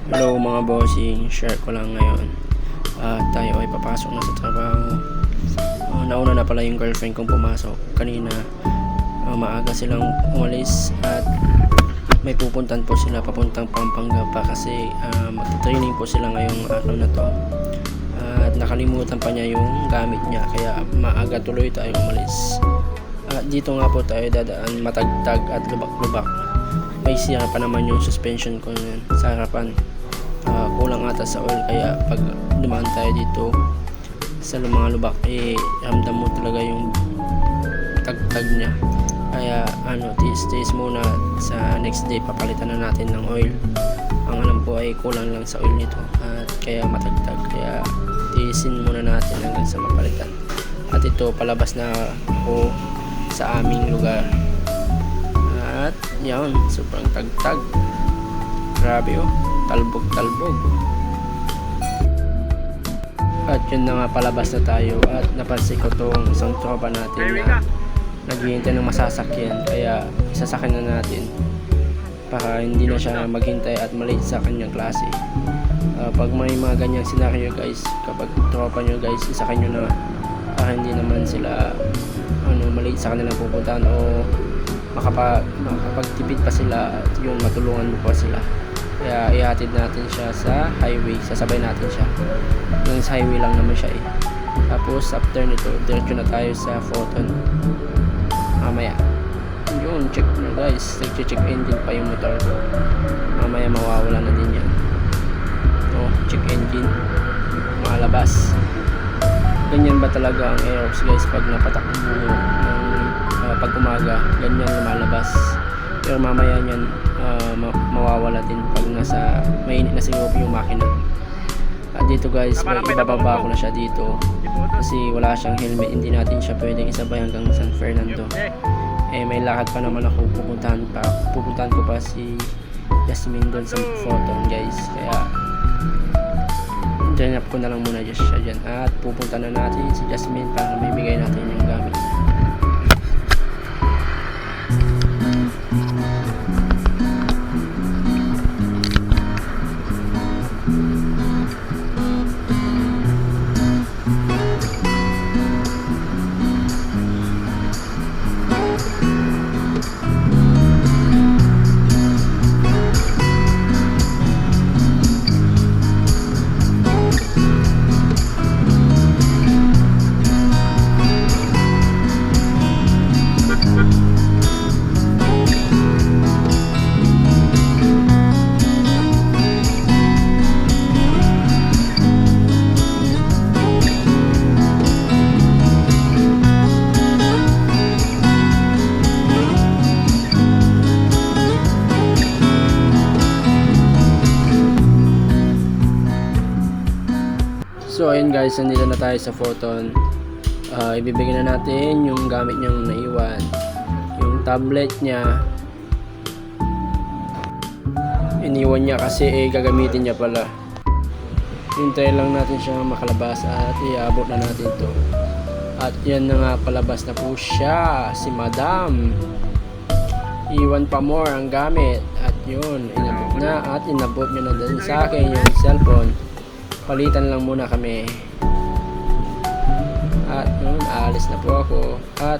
Hello mga bossing, share ko lang ngayon. Tayo ay papasok na sa trabaho. Nauna na pala yung girlfriend kong pumasok. Kanina maaga silang umalis at may pupuntan po sila papuntang Pampanga pa kasi magta-training po sila ngayong araw na to. At nakalimutan pa niya yung gamit niya kaya maaga tuloy tayo umalis. Dito nga po tayo dadaan, matagtag at lubak-lubak. May sira pa naman yung suspension ko sa harapan. Kulang ata sa oil kaya pag dumaan tayo dito sa mga lubak ramdam mo talaga yung tagtag niya. Kaya tiis muna, sa next day papalitan na natin ng oil. Ang alam ko ay kulang lang sa oil nito at kaya matagtag, kaya tiisin muna natin hanggang sa mapalitan. At ito, palabas na ako sa aming lugar at yan, sobrang tagtag, grabe talbog. At yun na nga, palabas na tayo at napansin ko tong isang tropa natin na naghihintay ng masasakyan, kaya sasakyan na natin para hindi na siya maghintay at malate sa kanyang klase. Pag may mga ganyang scenario guys, kapag tropa nyo guys, isakyan nyo na para hindi naman sila malate sa kanilang pupuntahan o makapagtipid pa sila at yun, matulungan mo pa sila. Kaya ihatid natin siya sa highway, sasabay natin siya nang sa highway lang naman siya Tapos after nito, diretso na tayo sa Photon mamaya. Yun, check nyo guys, nag-check engine pa yung motor ko, mamaya mawawala na din yan. Check engine, malabas. Ganyan ba talaga ang Aerox guys, pag napatakbo pag umaga, ganyan lumalabas. Pero mamaya yan mawawala din pag mainit na siguro yung makina. At dito guys, may ibababa ko na siya dito kasi wala siyang helmet, hindi natin siya pwedeng isabay hanggang San Fernando. May lakad pa naman ako, pupuntahan ko pa si Jasmine doon sa Photon guys, kaya dyan ko na lang muna siya dyan at pupunta na natin si Jasmine para may bigay natin yung gamit. So ayun guys, nandito na tayo sa Photon. Ibibigay na natin yung gamit niyang naiwan, yung tablet niya. Iniwan niya kasi gagamitin niya pala. Hintayin lang natin siya makalabas at iabot na natin to. At yan na nga, palabas na po siya, si Madam. Iwan pa more ang gamit. At yun, inabot na at inabot niya na din sa akin yung cellphone. Palitan lang muna kami. At yun, aalis na po ako at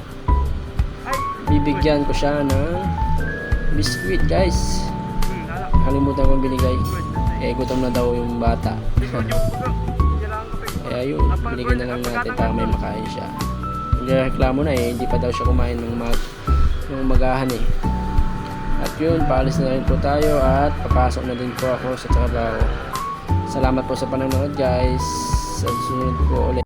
bibigyan ko siya ng biskuit guys. Kalimutan kong binigay, gutom na daw yung bata. Kaya yun, binigyan na lang natin para may makain siya. Nagreklamo na hindi pa daw siya kumain ng magahan At yun, paalis na rin po tayo at papasok na din po ako sa trabaho. Salamat po sa panonood guys. Sa susunod po ulit.